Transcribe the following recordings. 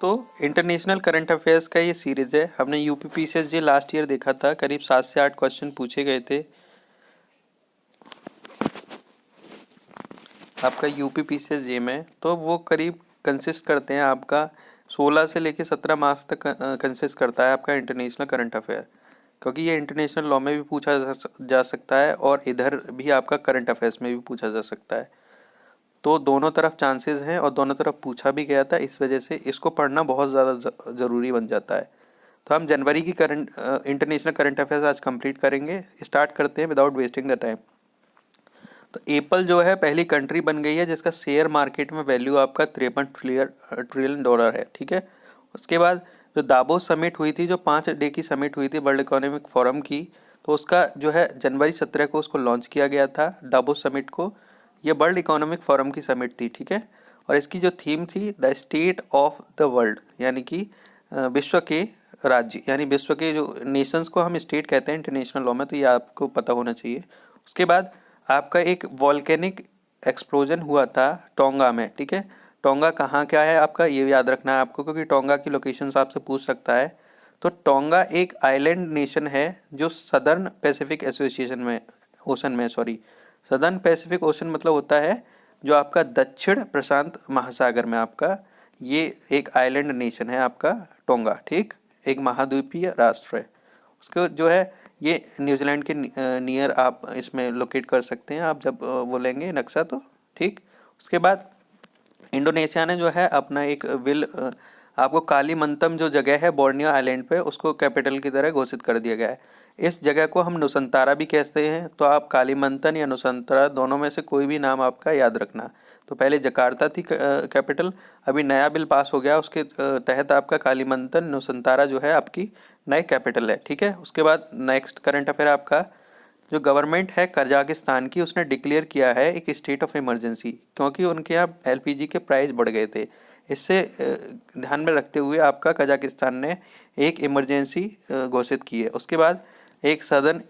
दोस्तों, international current affairs का ये सीरीज है। हमने यूपीपीसीएसजे लास्ट ईयर देखा था, करीब 7 से 8 क्वेश्चन पूछे गए थे। आपका यूपीपीसीएसजे में तो वो करीब कंसिस्ट करते हैं आपका 16 से लेके 17 मार्क्स तक कंसिस्ट करता है आपका इंटरनेशनल करंट अफेयर, क्योंकि ये इंटरनेशनल लॉ में भी पूछा जा सकता है और इधर भी आपका करंट अफेयर्स में भी पूछा जा सकता है। तो दोनों तरफ चांसेस हैं और दोनों तरफ पूछा भी गया था, इस वजह से इसको पढ़ना बहुत ज़्यादा ज़रूरी बन जाता है। तो हम जनवरी की करंट इंटरनेशनल करंट अफेयर्स आज कंप्लीट करेंगे। स्टार्ट करते हैं विदाउट वेस्टिंग द टाइम। तो एप्पल जो है पहली कंट्री बन गई है जिसका शेयर मार्केट में वैल्यू आपका 53 ट्रिलियन डॉलर है, ठीक है। उसके बाद जो दावोस समिट हुई थी, जो 5 डे की समिट हुई थी वर्ल्ड इकोनॉमिक फोरम की, तो उसका जो है जनवरी 17 को उसको लॉन्च किया गया था दावोस समिट को। ये वर्ल्ड इकोनॉमिक फोरम की समिट थी, ठीक है। और इसकी जो थीम थी the state of the world, यानी कि विश्व के राज्य, यानी विश्व के जो नेशंस को हम स्टेट कहते हैं इंटरनेशनल लॉ में, तो ये आपको पता होना चाहिए। उसके बाद आपका एक वॉल्केनिक एक्सप्लोजन हुआ था टोंगा में, ठीक है। टोंगा कहाँ क्या है आपका, ये याद रखना है आपको, क्योंकि टोंगा की लोकेशन आपसे पूछ सकता है। तो टोंगा एक आइलैंड नेशन है जो सदर्न पैसिफिक एसोसिएशन में ओशन में सॉरी सदर्न पैसिफिक ओशन मतलब होता है जो आपका दक्षिण प्रशांत महासागर में आपका ये एक आइलैंड नेशन है आपका टोंगा, ठीक। एक महाद्वीपीय राष्ट्र है। उसको जो है ये न्यूजीलैंड के नियर आप इसमें लोकेट कर सकते हैं आप जब वो लेंगे नक्शा, तो ठीक। उसके बाद इंडोनेशिया ने जो है अपना एक आपको कालीमंतम जो जगह है बोर्नियो आइलैंड पे, उसको कैपिटल की तरह घोषित कर दिया गया है। इस जगह को हम नुसंतारा भी कहते हैं, तो आप कालीमंतन या नुसंतारा दोनों में से कोई भी नाम आपका याद रखना। तो पहले जकार्ता थी कैपिटल, अभी नया बिल पास हो गया, उसके तहत आपका कालीमंतन नुसंतारा जो है आपकी नई कैपिटल है, ठीक है। उसके बाद नेक्स्ट करंट अफेयर आपका, जो गवर्नमेंट है कजाकिस्तान की, उसने डिक्लेयर किया है एक स्टेट ऑफ इमरजेंसी, क्योंकि उनके यहाँ एलपीजी के प्राइस बढ़ गए थे। इससे ध्यान में रखते हुए आपका कजाकिस्तान ने एक इमरजेंसी घोषित की है। उसके बाद एक सदर्न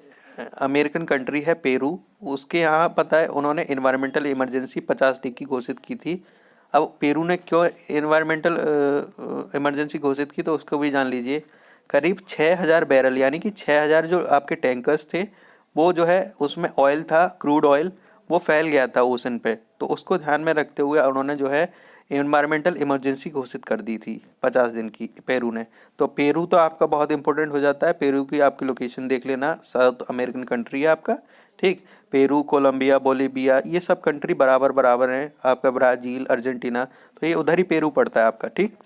अमेरिकन कंट्री है पेरू, उसके यहाँ पता है उन्होंने इन्वायरमेंटल इमरजेंसी 50 डे की घोषित की थी। अब पेरू ने क्यों इन्वायरमेंटल इमरजेंसी घोषित की, तो उसको भी जान लीजिए। करीब 6000 बैरल यानी कि 6000 जो आपके टैंकर्स थे, वो जो है उसमें ऑयल था, क्रूड ऑयल, वो फैल गया था ओशन पे। तो उसको ध्यान में रखते हुए उन्होंने जो है इन्वायरमेंटल इमरजेंसी घोषित कर दी थी 50 दिन की पेरू ने। तो पेरू तो आपका बहुत इंपॉर्टेंट हो जाता है। पेरू की आपकी लोकेशन देख लेना, साउथ अमेरिकन कंट्री है आपका, ठीक। पेरू, कोलंबिया, बोलीविया, ये सब कंट्री बराबर बराबर हैं आपका, ब्राज़ील, अर्जेंटीना, तो ये उधर ही पेरू पड़ता है आपका, ठीक।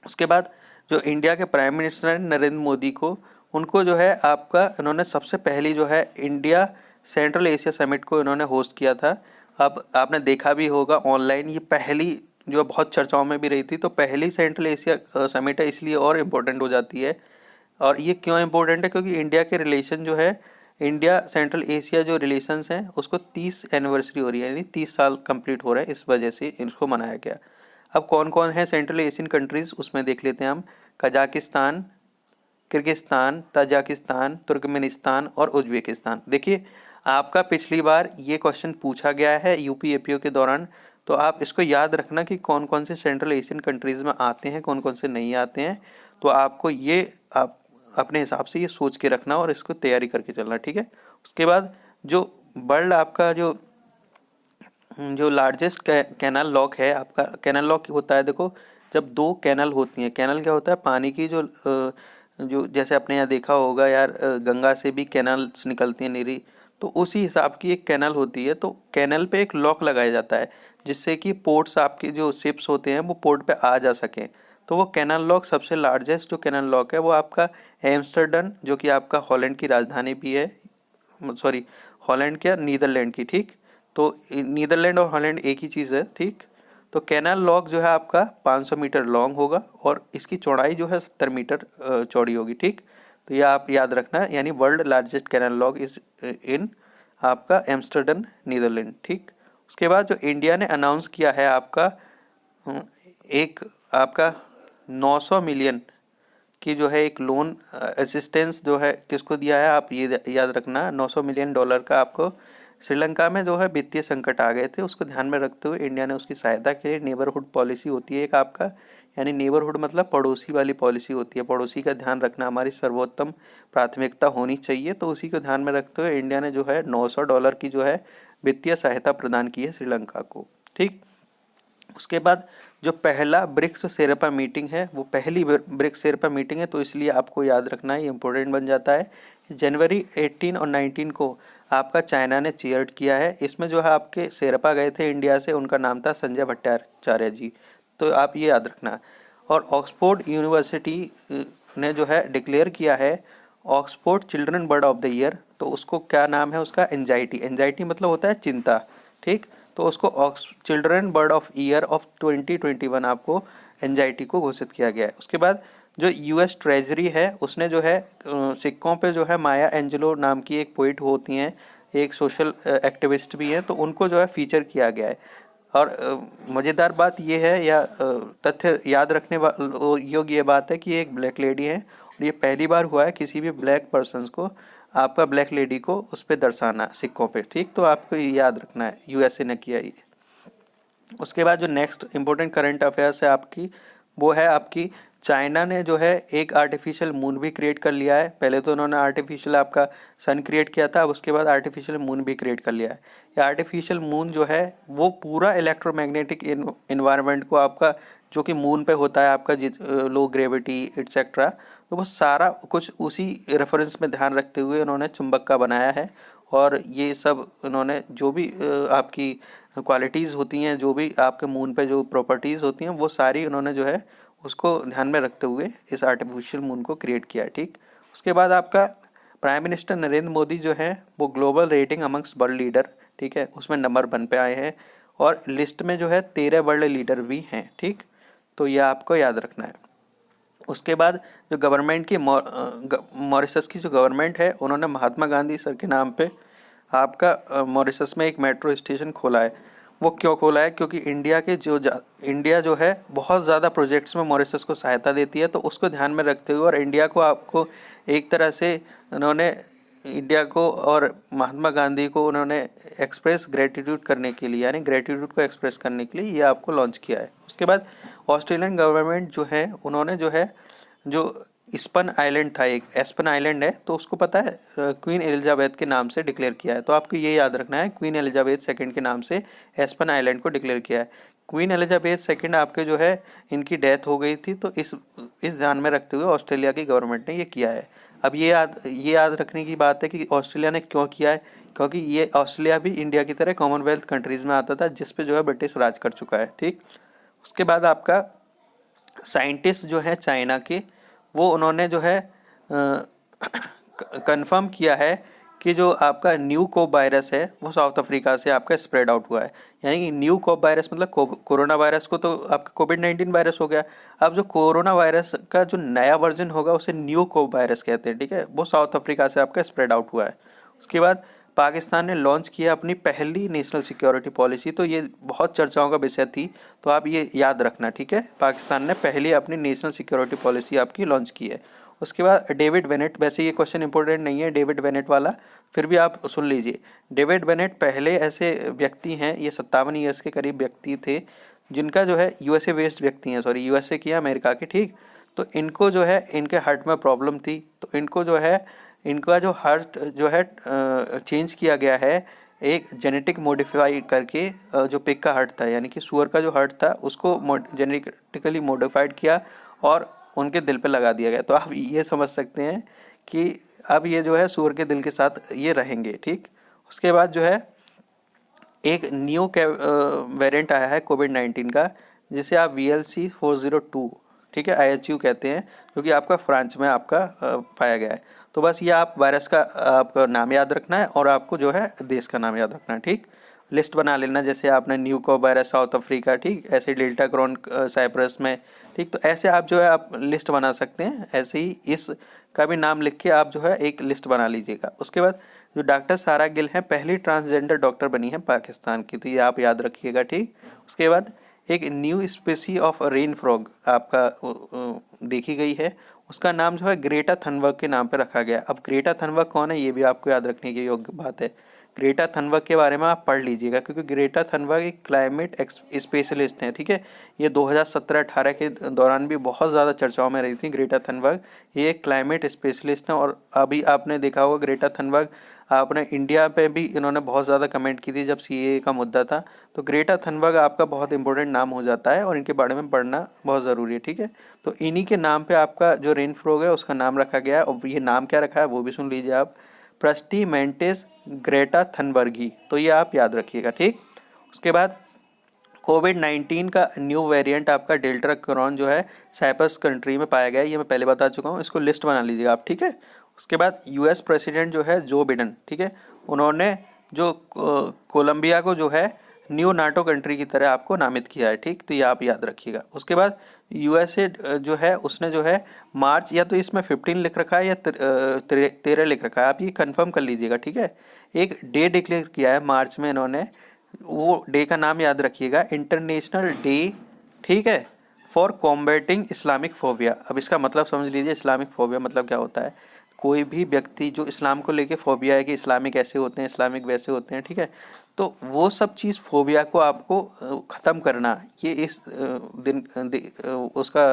उसके बाद जो इंडिया के प्राइम मिनिस्टर हैं नरेंद्र मोदी को, उनको जो है आपका इन्होंने सबसे पहली जो है इंडिया सेंट्रल एशिया समिट को इन्होंने होस्ट किया था। अब आपने देखा भी होगा ऑनलाइन, ये पहली जो बहुत चर्चाओं में भी रही थी, तो पहली सेंट्रल एशिया समिट है, इसलिए और इम्पोर्टेंट हो जाती है। और ये क्यों इम्पोर्टेंट है, क्योंकि इंडिया के रिलेशन जो है, इंडिया सेंट्रल एशिया जो रिलेशंस हैं उसको 30 एनिवर्सरी हो रही है, यानी 30 साल कंप्लीट हो रहे हैं, इस वजह से इसको मनाया गया। अब कौन कौन है सेंट्रल एशियन कंट्रीज़, उसमें देख लेते हैं हम। कजाकिस्तान, किर्गिस्तान, ताजिकिस्तान, तुर्कमेनिस्तान और उज्बेकिस्तान। देखिए आपका पिछली बार ये क्वेश्चन पूछा गया है यूपीएपीओ के दौरान, तो आप इसको याद रखना कि कौन कौन से सेंट्रल एशियन कंट्रीज़ में आते हैं, कौन कौन से नहीं आते हैं। तो आपको ये आप अपने हिसाब से ये सोच के रखना और इसको तैयारी करके चलना, ठीक है। उसके बाद जो वर्ल्ड आपका जो जो लार्जेस्ट कैनाल लॉक है आपका, कैनाल लॉक होता है, देखो जब दो कैनल होती हैं, कैनल क्या होता है, पानी की जो जैसे अपने यहाँ देखा होगा यार, गंगा से भी कैनल्स निकलती हैं नीरी, तो उसी हिसाब की एक कैनल होती है। तो कैनल पे एक लॉक लगाया जाता है जिससे कि पोर्ट्स आपके जो शिप्स होते हैं वो पोर्ट पे आ जा सकें। तो वो कैनल लॉक सबसे लार्जेस्ट जो कैनल लॉक है वो आपका एम्स्टर्डम, जो कि आपका हॉलैंड की राजधानी भी है, सॉरी हॉलैंड क्या, नीदरलैंड की, ठीक। तो नीदरलैंड और हॉलैंड एक ही चीज़ है, ठीक। तो कैनाल लॉक जो है आपका 500 मीटर लॉन्ग होगा और इसकी चौड़ाई जो है 70 मीटर चौड़ी होगी, ठीक। तो ये आप याद रखना, यानी world largest canal lock is in आपका एम्स्टर्डम नीदरलैंड, ठीक। उसके बाद जो इंडिया ने अनाउंस किया है आपका एक आपका 900 मिलियन की जो है एक लोन असिस्टेंस जो है किसको दिया है, आप ये याद रखना, 900 मिलियन डॉलर का आपको। श्रीलंका में जो है वित्तीय संकट आ गए थे, उसको ध्यान में रखते हुए इंडिया ने उसकी सहायता के लिए नेबरहुड पॉलिसी होती है एक आपका, यानी नेबरहुड मतलब पड़ोसी वाली पॉलिसी होती है, पड़ोसी का ध्यान रखना हमारी सर्वोत्तम प्राथमिकता होनी चाहिए। तो उसी को ध्यान में रखते हुए इंडिया ने जो है $900 की जो है वित्तीय सहायता प्रदान की है श्रीलंका को। ठीक, उसके बाद जो पहला ब्रिक्स शेरपा मीटिंग है वो पहली ब्रिक्स शेरपा मीटिंग है, तो इसलिए आपको याद रखना है, ये इंपॉर्टेंट बन जाता है। जनवरी 18 और 19 को आपका चाइना ने चेयर किया है। इसमें जो है आपके शेरपा गए थे इंडिया से, उनका नाम था संजय भट्टाचार्य जी, तो आप ये याद रखना। और ऑक्सफोर्ड यूनिवर्सिटी ने जो है डिक्लेयर किया है Oxford children bird of the year, तो उसको क्या नाम है उसका, एंजाइटी। एंजाइटी मतलब होता है चिंता, ठीक, तो उसको children bird of year of 2021 आपको एंजाइटी को घोषित किया गया है। उसके बाद जो यूएस ट्रेजरी है उसने जो है सिक्कों पे जो है माया एंजेलो नाम की एक पोइट होती हैं, एक सोशल एक्टिविस्ट भी हैं, तो उनको जो है फीचर किया गया है। और मज़ेदार बात ये है या तथ्य याद रखने योग्य ये बात है कि एक ब्लैक लेडी है और ये पहली बार हुआ है किसी भी ब्लैक पर्सन्स को आपका ब्लैक लेडी को उस पर दर्शाना सिक्कों पे। ठीक, तो आपको ये याद रखना है, यूएसए ने किया ये। उसके बाद जो नेक्स्ट इम्पोर्टेंट करंट अफेयर्स है आपकी, वो है आपकी चाइना ने जो है एक आर्टिफिशियल मून भी क्रिएट कर लिया है। पहले तो उन्होंने आर्टिफिशियल आपका सन क्रिएट किया था, उसके बाद आर्टिफिशियल मून भी क्रिएट कर लिया है। ये आर्टिफिशियल मून जो है वो पूरा इलेक्ट्रोमैग्नेटिक इन्वायरमेंट को आपका, जो कि मून पे होता है आपका लो ग्रेविटी एटसेट्रा, तो वो सारा कुछ उसी रेफरेंस में ध्यान रखते हुए उन्होंने चुंबक का बनाया है। और ये सब उन्होंने जो भी आपकी क्वालिटीज़ होती हैं, जो भी आपके मून पे जो प्रॉपर्टीज़ होती हैं, वो सारी उन्होंने जो है उसको ध्यान में रखते हुए इस आर्टिफिशियल मून को क्रिएट किया है। ठीक, उसके बाद आपका प्राइम मिनिस्टर नरेंद्र मोदी जो है वो global rating amongst world leader, ठीक है, उसमें नंबर 1 पे आए हैं और लिस्ट में जो है 13 वर्ल्ड लीडर भी हैं। ठीक, तो यह आपको याद रखना है। उसके बाद जो गवर्नमेंट की मॉरिशस की जो गवर्नमेंट है, उन्होंने महात्मा गांधी सर के नाम पे आपका मॉरिशस में एक मेट्रो स्टेशन खोला है। वो क्यों खोला है, क्योंकि इंडिया जो है बहुत ज़्यादा प्रोजेक्ट्स में मॉरिशस को सहायता देती है, तो उसको ध्यान में रखते हुए और इंडिया को आपको एक तरह से उन्होंने इंडिया को और महात्मा गांधी को उन्होंने एक्सप्रेस ग्रेटिट्यूड करने के लिए, यानी ग्रेटिट्यूड को एक्सप्रेस करने के लिए ये आपको लॉन्च किया है। उसके बाद ऑस्ट्रेलियन गवर्नमेंट जो है उन्होंने जो है जो स्पन आइलैंड था, एक एस्पन आइलैंड है, तो उसको पता है क्वीन एलिजाबेथ के नाम से डिक्लेयर किया है। तो आपको ये याद रखना है, क्वीन एलिजाबेथ सेकंड के नाम से एस्पन आइलैंड को डिक्लेयर किया है। क्वीन एलिजाबेथ सेकंड आपके जो है इनकी डेथ हो गई थी, तो इस ध्यान में रखते हुए ऑस्ट्रेलिया की गवर्नमेंट ने ये किया है। अब ये याद रखने की बात है कि ऑस्ट्रेलिया ने क्यों किया है, क्योंकि ये ऑस्ट्रेलिया भी इंडिया की तरह कॉमनवेल्थ कंट्रीज़ में आता था, जिस पे जो है ब्रिटिश राज कर चुका है। ठीक, उसके बाद आपका साइंटिस्ट जो है चाइना के, वो उन्होंने जो है कंफर्म किया है कि जो आपका न्यू कोब वायरस है वो साउथ अफ्रीका से आपका स्प्रेड आउट हुआ है। यानी कि न्यू कोब वायरस मतलब कोरोना वायरस को तो आपका कोविड-19 वायरस हो गया, अब जो कोरोना वायरस का जो नया वर्जन होगा उसे न्यू कोब वायरस कहते हैं। ठीक है, वो साउथ अफ्रीका से आपका स्प्रेड आउट हुआ है। उसके बाद पाकिस्तान ने लॉन्च किया अपनी पहली नेशनल सिक्योरिटी पॉलिसी, तो ये बहुत चर्चाओं का विषय थी, तो आप ये याद रखना। ठीक है, पाकिस्तान ने पहली अपनी नेशनल सिक्योरिटी पॉलिसी आपकी लॉन्च की है। उसके बाद डेविड बेनेट, वैसे ये क्वेश्चन इंपॉर्टेंट नहीं है डेविड बेनेट वाला, फिर भी आप सुन लीजिए। डेविड बेनेट पहले ऐसे व्यक्ति हैं, ये 57 ईयर्स के करीब व्यक्ति थे, जिनका जो है यूएसए बेस्ड व्यक्ति हैं, सॉरी यूएसए किया अमेरिका के। ठीक, तो इनको जो है इनके हार्ट में प्रॉब्लम थी, तो इनको जो है इनका जो हार्ट जो है चेंज किया गया है एक जेनेटिक मॉडिफाई करके, जो पिग का हार्ट था यानी कि सुअर का जो हार्ट था उसको जेनेटिकली मॉडिफाइड किया और उनके दिल पे लगा दिया गया। तो आप ये समझ सकते हैं कि अब ये जो है सुअर के दिल के साथ ये रहेंगे। ठीक, उसके बाद जो है एक न्यू वेरिएंट आया है कोविड-19 का, जिसे आप VLC-402, ठीक है, IHU कहते हैं, जो कि आपका फ्रांस में आपका पाया गया है। तो बस ये आप वायरस का आपका नाम याद रखना है और आपको जो है देश का नाम याद रखना है। ठीक, लिस्ट बना लेना, जैसे आपने न्यू कोब वायरस साउथ अफ्रीका, ठीक, ऐसे डेल्टा क्रॉन साइप्रस में। ठीक, तो ऐसे आप जो है आप लिस्ट बना सकते हैं, ऐसे ही इस का भी नाम लिख के आप जो है एक लिस्ट बना लीजिएगा। उसके बाद जो डॉक्टर सारा गिल हैं पहली ट्रांसजेंडर डॉक्टर बनी है पाकिस्तान की, तो ये आप याद रखिएगा। ठीक, उसके बाद एक न्यू स्पीसी ऑफ रेन फ्रॉग आपका देखी गई है, उसका नाम जो है ग्रेटा थनबर्ग के नाम पे रखा गया। अब ग्रेटा थनबर्ग कौन है ये भी आपको याद रखने की योग्य बात है। ग्रेटा थनबर्ग के बारे में आप पढ़ लीजिएगा, क्योंकि ग्रेटा थनबर्ग एक क्लाइमेट स्पेशलिस्ट हैं, ठीक है। ये 2017-18 के दौरान भी बहुत ज़्यादा चर्चाओं में रही थी ग्रेटा थनबर्ग। ये एक क्लाइमेट स्पेशलिस्ट हैं, और अभी आपने देखा होगा ग्रेटा थनबर्ग आपने इंडिया पे भी इन्होंने बहुत ज़्यादा कमेंट की थी जब सीएए का मुद्दा था। तो ग्रेटा थनबर्ग आपका बहुत इंपॉर्टेंट नाम हो जाता है और इनके बारे में पढ़ना बहुत ज़रूरी है, ठीक है। तो इन्हीं के नाम पे आपका जो रेन फ्रॉग है उसका नाम रखा गया है, और ये नाम क्या रखा है वो भी सुन लीजिए आप, प्रस्टी मेंटिस ग्रेटा थनबर्गी। तो ये आप याद रखिएगा, ठीक। उसके बाद कोविड-19 का न्यू वेरिएंट आपका डेल्टा क्रॉन जो है साइप्रस कंट्री में पाया गया है, ये मैं पहले बता चुका हूँ, इसको लिस्ट बना लीजिएगा आप, ठीक है। उसके बाद यूएस प्रेसिडेंट जो है जो बिडेन, ठीक है, उन्होंने जो कोलंबिया को जो है न्यू नाटो कंट्री की तरह आपको नामित किया है, ठीक। तो ये आप याद रखिएगा। उसके बाद यूएसए जो है उसने जो है मार्च, या तो इसमें 15 लिख रखा है या 13 लिख रखा है, आप ये कंफर्म कर लीजिएगा, ठीक है। एक डे डिक्लेयर किया है मार्च में इन्होंने, वो डे का नाम याद रखिएगा, इंटरनेशनल डे, ठीक है, फॉर कॉम्बैटिंग इस्लामिक फोबिया। अब इसका मतलब समझ लीजिए, इस्लामिक फोबिया मतलब क्या होता है। कोई भी व्यक्ति जो इस्लाम को लेके फोबिया है कि इस्लामिक ऐसे होते हैं, इस्लामिक वैसे होते हैं, ठीक है, तो वो सब चीज़ फोबिया को आपको ख़त्म करना, ये इस उसका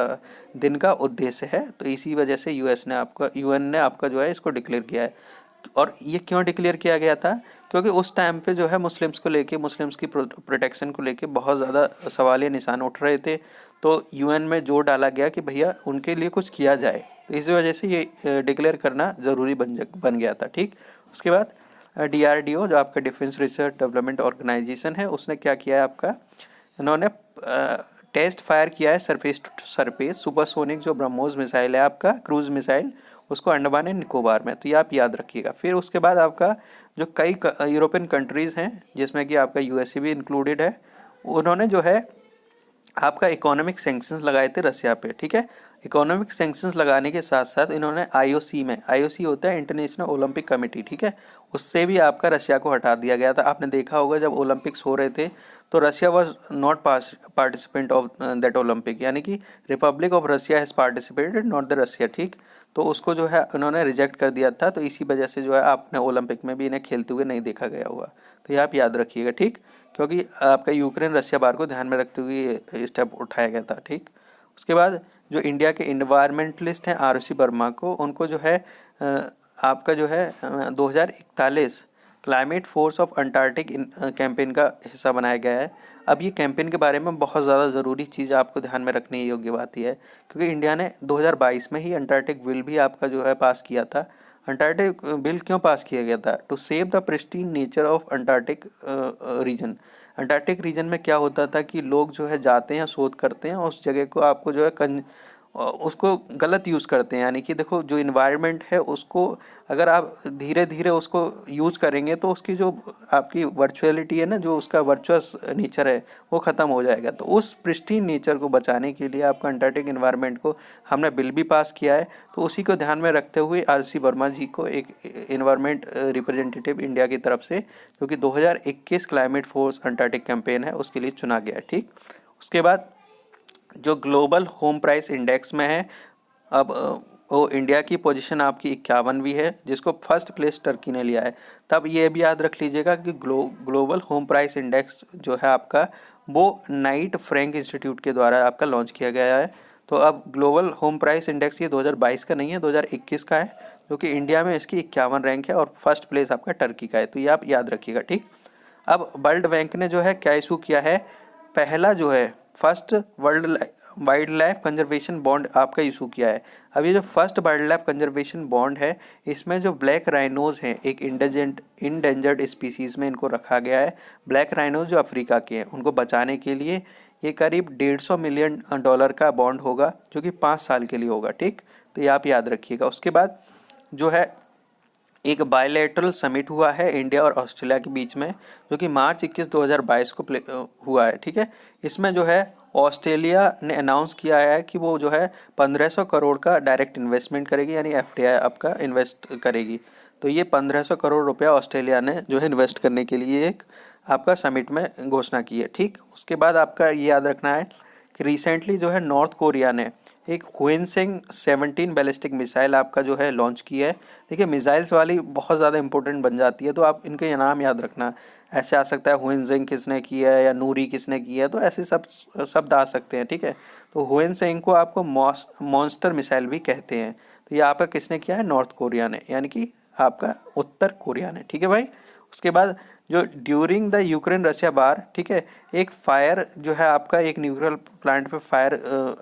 दिन का उद्देश्य है। तो इसी वजह से यूएन ने आपका जो है इसको डिक्लेयर किया है। और ये क्यों डिक्लेयर किया गया था, क्योंकि उस टाइम पे जो है मुस्लिम्स को लेके, मुस्लिम्स की प्रोटेक्शन को लेके बहुत ज़्यादा सवालिया निशान उठ रहे थे। तो यूएन में जोर डाला गया कि भैया उनके लिए कुछ किया जाए, तो इसी वजह से ये डिक्लेयर करना ज़रूरी बन गया था, ठीक। उसके बाद डीआरडीओ जो आपका डिफेंस रिसर्च डेवलपमेंट ऑर्गेनाइजेशन है, उसने क्या किया है आपका, इन्होंने टेस्ट फायर किया है सरफेस टू सरफेस सुपरसोनिक जो ब्रह्मोस मिसाइल है आपका, क्रूज मिसाइल, उसको अंडमान एंड निकोबार में। तो ये आप याद रखिएगा। फिर उसके बाद आपका जो कई यूरोपियन कंट्रीज़ हैं जिसमें कि आपका यूएसए भी इंक्लूडेड है, उन्होंने जो है आपका इकोनॉमिक सैंक्शंस लगाए थे रसिया पे, ठीक है। इकोनॉमिक सैंक्शंस लगाने के साथ साथ इन्होंने आईओसी होता है इंटरनेशनल ओलंपिक कमेटी, ठीक है, उससे भी आपका रशिया को हटा दिया गया था। आपने देखा होगा जब ओलंपिक्स हो रहे थे तो Russia was not participant of that Olympic, यानी कि Republic of Russia has participated not the Russia, ठीक। तो उसको जो है उन्होंने रिजेक्ट कर दिया था। तो इसी वजह से जो है आपने ओलंपिक में भी इन्हें खेलते हुए नहीं देखा गया होगा। तो ये आप याद रखिएगा, ठीक, क्योंकि आपका यूक्रेन रशिया बार को ध्यान में रखते हुए ये स्टेप उठाया गया था, ठीक। उसके बाद जो इंडिया के इन्वायरमेंटलिस्ट हैं आरुषि वर्मा को, उनको जो है आपका जो है 2041 climate force of Antarctic campaign का हिस्सा बनाया गया है। अब ये कैंपेन के बारे में बहुत ज़्यादा ज़रूरी चीज़ आपको ध्यान में रखने योग्य बात यह है, क्योंकि इंडिया ने 2022 में ही अंटार्कटिक बिल भी आपका जो है पास किया था। अंटार्कटिक बिल क्यों पास किया गया था, to save the pristine nature of Antarctic region. Antarctic region में क्या होता था कि लोग जो है जाते हैं, शोध करते हैं, उस जगह को आपको जो है उसको गलत यूज़ करते हैं। यानी कि देखो जो इन्वायरमेंट है उसको अगर आप धीरे धीरे उसको यूज़ करेंगे तो उसकी जो आपकी वर्चुअलिटी है ना, जो उसका वर्चुअस नेचर है वो ख़त्म हो जाएगा। तो उस प्रिस्टीन नेचर को बचाने के लिए आपका अंटार्कटिक इन्वायरमेंट को हमने बिल भी पास किया है। तो उसी को ध्यान में रखते हुए आरुषि वर्मा जी को एक इन्वायरमेंट रिप्रेजेंटेटिव इंडिया की तरफ से, जो कि 2021 क्लाइमेट फोर्स अंटार्कटिक कैंपेन है, उसके लिए चुना गया है, ठीक। उसके बाद जो ग्लोबल होम प्राइस इंडेक्स में है, अब वो इंडिया की पोजीशन आपकी 51वीं है, जिसको फर्स्ट प्लेस टर्की ने लिया है। तब ये भी याद रख लीजिएगा कि ग्लोबल होम प्राइस इंडेक्स जो है आपका, वो नाइट फ्रैंक इंस्टीट्यूट के द्वारा आपका लॉन्च किया गया है। तो अब ग्लोबल होम प्राइस इंडेक्स ये 2022 का नहीं है, 2021 का है, जो कि इंडिया में इसकी 51 रैंक है और फर्स्ट प्लेस आपका टर्की का है। तो ये आप याद रखिएगा, ठीक। अब वर्ल्ड बैंक ने जो है क्या इशू किया है, पहला जो है first world wild life conservation bond आपका इशू किया है। अब ये जो first wild life conservation bond है, इसमें जो ब्लैक राइनोज हैं, एक इंडेंजर्ड स्पीसीज़ में इनको रखा गया है। ब्लैक राइनोज जो अफ्रीका के हैं, उनको बचाने के लिए ये करीब $150 मिलियन का बॉन्ड होगा, जो कि 5 साल के लिए होगा, ठीक। तो ये आप याद रखिएगा। उसके बाद जो है एक बायलैटरल समिट हुआ है इंडिया और ऑस्ट्रेलिया के बीच में, जो कि मार्च 21 2022 को हुआ है, ठीक है। इसमें जो है ऑस्ट्रेलिया ने अनाउंस किया है कि वो जो है 1500 करोड़ का डायरेक्ट इन्वेस्टमेंट करेगी, यानी एफडीआई आपका इन्वेस्ट करेगी। तो ये 1500 करोड़ रुपया ऑस्ट्रेलिया ने जो है इन्वेस्ट करने के लिए एक आपका समिट में घोषणा की है, ठीक। उसके बाद आपका ये याद रखना है कि रिसेंटली जो है नॉर्थ कोरिया ने एक हुएनसेंग 17 बैलिस्टिक मिसाइल आपका जो है लॉन्च किया है। देखिए मिसाइल्स वाली बहुत ज़्यादा इंपॉर्टेंट बन जाती है, तो आप इनके ये नाम याद रखना। ऐसे आ सकता है हुएनसेंग किसने किया है या नूरी किसने किया है, तो ऐसे सब शब्द आ सकते हैं, ठीक है। तो हुएनसेंग को आपको मॉन्स्टर मिसाइल भी कहते हैं। तो ये आपका किसने किया है, नॉर्थ कोरिया ने, यानी कि आपका उत्तर कोरिया ने, ठीक है भाई। उसके बाद जो ड्यूरिंग द यूक्रेन रशिया वार, ठीक है, एक फायर जो है आपका एक न्यूक्लियर प्लांट पे फायर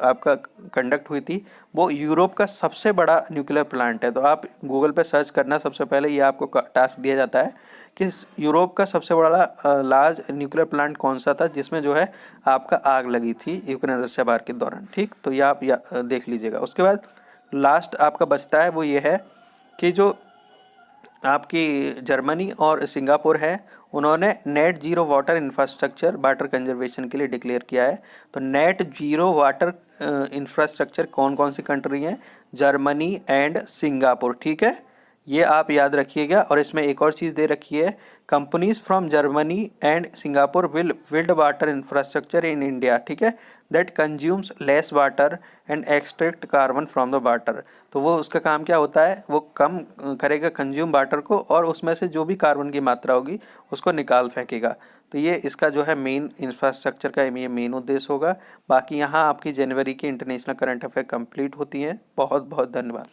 आपका कंडक्ट हुई थी। वो यूरोप का सबसे बड़ा न्यूक्लियर प्लांट है। तो आप गूगल पे सर्च करना, सबसे पहले ये आपको टास्क दिया जाता है कि यूरोप का सबसे बड़ा लार्ज न्यूक्लियर प्लांट कौन सा था जिसमें जो है आपका आग लगी थी यूक्रेन रशिया वार के दौरान, ठीक। तो ये आप देख लीजिएगा। उसके बाद लास्ट आपका बचता है वो ये है कि जो आपकी जर्मनी और सिंगापुर है, उन्होंने net zero water infrastructure water conservation के लिए डिक्लेयर किया है। तो नेट जीरो वाटर इंफ्रास्ट्रक्चर कौन कौन सी कंट्री हैं, जर्मनी एंड सिंगापुर, ठीक है। ये आप याद रखिएगा। और इसमें एक और चीज़ दे रखी है, companies from Germany and Singapore will build water infrastructure in India, ठीक है, that consumes less water and extract carbon from the water. तो वो उसका काम क्या होता है, वो कम करेगा कंज्यूम वाटर को और उसमें से जो भी कार्बन की मात्रा होगी उसको निकाल फेंकेगा। तो ये इसका जो है मेन इंफ्रास्ट्रक्चर का ये मेन उद्देश्य होगा। बाकी यहाँ आपकी जनवरी की इंटरनेशनल करंट अफेयर कंप्लीट होती हैं। बहुत बहुत धन्यवाद।